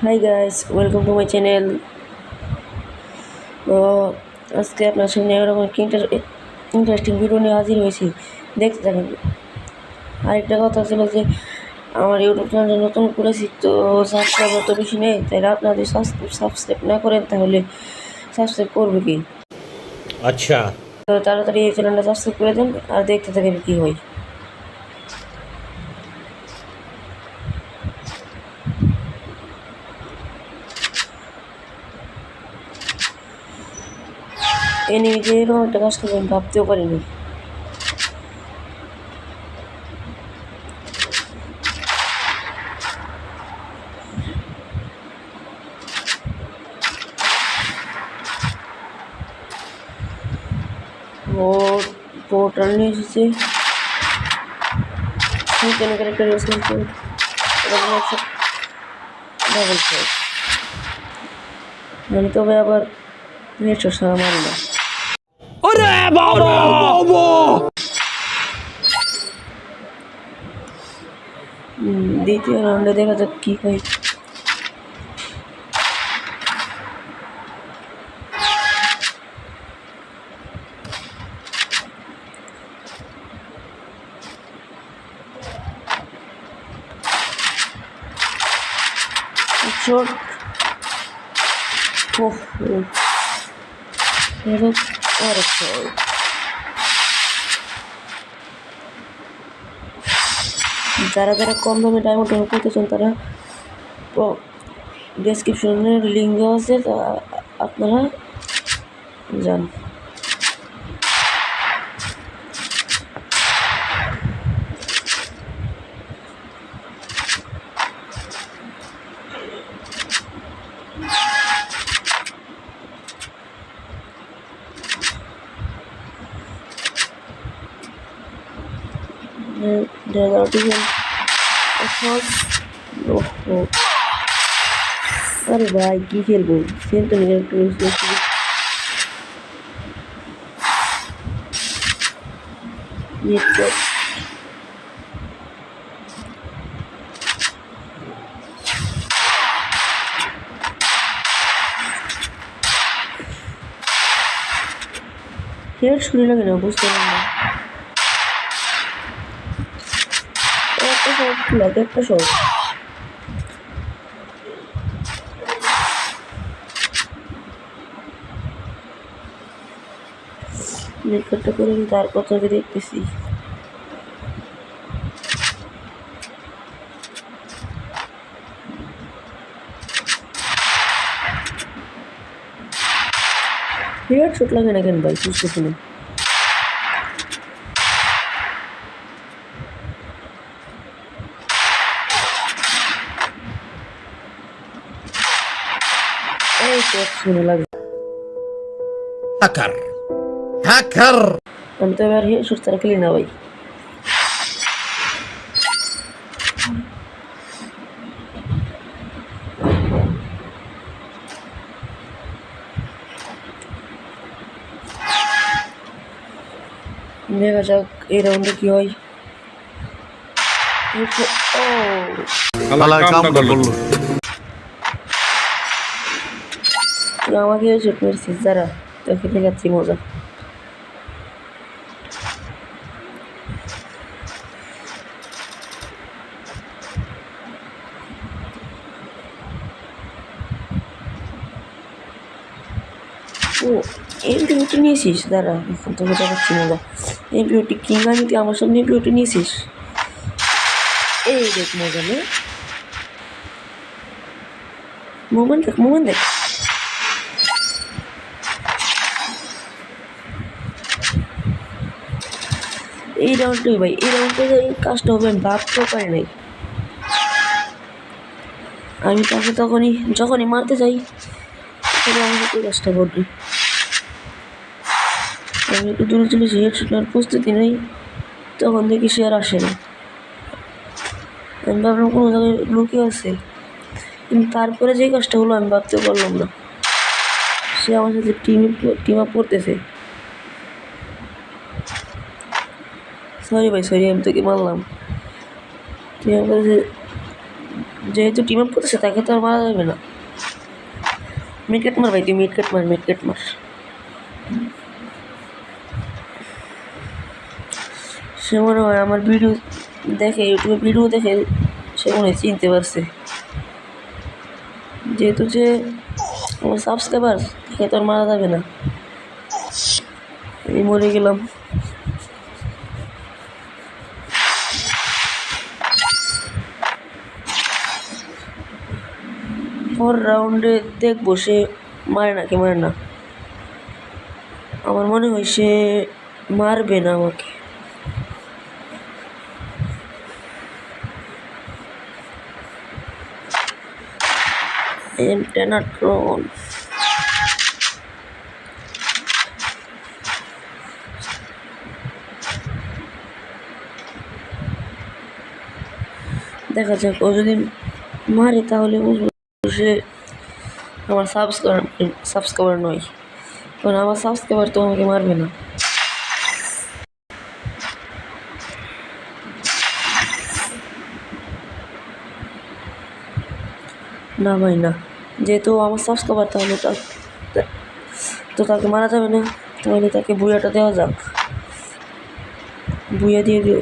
Hi guys, welcome to my channel. তো আজকে আপনার সামনে এরকম একটা ইন্টারেস্টিং ভিডিও নিয়ে হাজির হয়েছি, দেখতে থাকুন। আরেকটা কথা ছিল যে আমার ইউটিউব চ্যানেল নতুন করেছি, তো সাবস্ক্রাইবার তো বেশি নেই, তাই আপনারা যদি সাবস্ক্রাইব না করেন তাহলে সাবস্ক্রাইব করবে কি? আচ্ছা, তো তাড়াতাড়ি এই চ্যানেলটা সাবস্ক্রাইব করে দেন আর দেখতে থাকেন কী হয়। এনিমি যে এরকম একটা কাজ করবেন ভাবতেও পারিনি। পোর্টাল নিয়ে এসেছে, নতুন ক্যারেক্টার ইউজ করতে এরকম একটা ডাবল শট। আমি তবে আবার নেটশট সারা মারি না। দ্বিতীয় রাউন্ডে দেখা যাক কী হয়। শট, ওহ আরেক শট। যারা যারা কম দামে ডায়মন্ড করতে চান তারা ডেসক্রিপশনে লিঙ্ক দেওয়া আছে, তা আপনারা যান। আরে ভাই কি খেলবো, সেন্টার একটু হেড শুনে লাগে না, বুঝতে পারলাম না। একটা শট লাগে, একটা শট। নেটওয়ার্কটা করে আমি তারপর তোকে দেখতেছি। হেড শট লাগে না কেন ভাই, বুঝতেছি না। এই তো শুনে লাগে। হ্যাকার হ্যাকার আমি তো এবার হেড শট ছাড়া খেলি না ভাই। দেখা যাক এই রাউন্ডে কি হয়। আমাকে হেডশট মেরেছিস, যারা তোকে দেখাচ্ছি মজা। ও এমপিওটি নিয়েছিস, দাঁড়া এখন তোকে দেখাচ্ছি মজা। এমপিওটি কিংবা তুই আমার সামনে এমপিওটি নিয়েছিস, এই দেখ মজা নে, মোমেন্ট দেখ, মোমেন্ট দেখ। এই রাউন্ডটাই ভাই, এই রাউন্ডটা এই কাজটা হবে আমি ভাবতেও পারি নাই। আমি তাকে যখনই মারতে যাই তখন আমার সাথে কাজটা ঘটবে। আমি একটু দূরে চলেছি, হেডশট নেওয়ার প্রস্তুতি নেই, তখন দেখি সে আর আসে না। আমি ভাবলাম কোনো জায়গায় লুকিয়ে আছে, কিন্তু তারপরে যে কাজটা হলো আমি ভাবতেও পারলাম না। সে আমার সাথে টিম আপ করতেছে। সরি ভাই, সরি, আমি তোকে মারলাম। তুই আমার কাছে যেহেতু টিম আপ করতেছে তাকে তো আর মারা যাবে না। মিডকেট মার ভাই, তুই মিডকেট মার। সে মনে হয় আমার ভিডিও দেখে, ইউটিউবে ভিডিও দেখে সে মনে হয় চিনতে পারছে, যেহেতু যে আমার সাবস্ক্রাইবার তাকে তো আর মারা যাবে না। আমি মরে গেলাম। পর রাউন্ডে দেখবো সে মারে না। আমার মনে হয় সে মারবে না আমাকে। টেনাট্রন দেখা যাক, ও যদি মারে তাহলে বুঝবো সে আমার সাবস্ক্রাইবার নয়, কারণ আমার সাবস্ক্রাইবার তো আমাকে মারবে না। না ভাই না, যেহেতু আমার সাবস্ক্রাইবার তাহলে তো তাকে মারা যাবে না, তাহলে তাকে বুয়াটা দেওয়া যাক, বুয়া দিয়ে দিও।